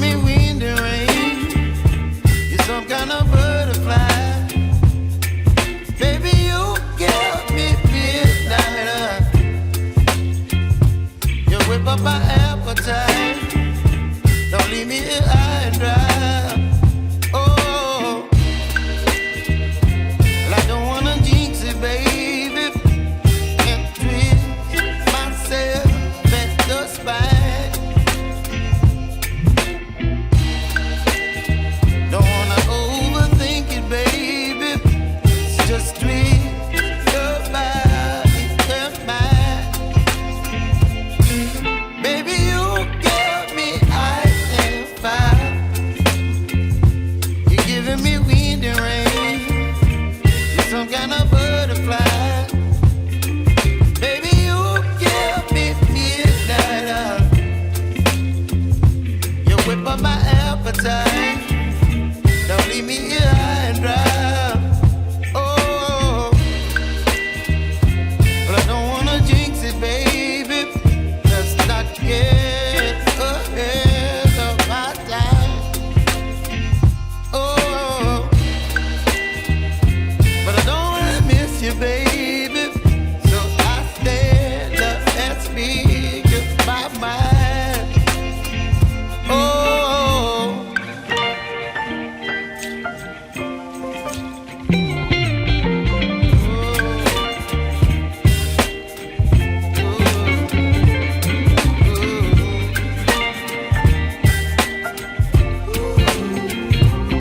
me wind and rain. You're some kind of butterfly. Baby, you give me midnight. You whip up my appetite. Don't leave me here high and dry. Oh, well, I don't wanna jinx it, baby, and twist myself at the spine. Don't wanna overthink it, baby. It's just twist your body and mine. Baby, you give me ice and fire. You're giving me wind and rain. You're some kind of butterfly. Baby, you give me midnight. You whip up my appetite. Don't leave me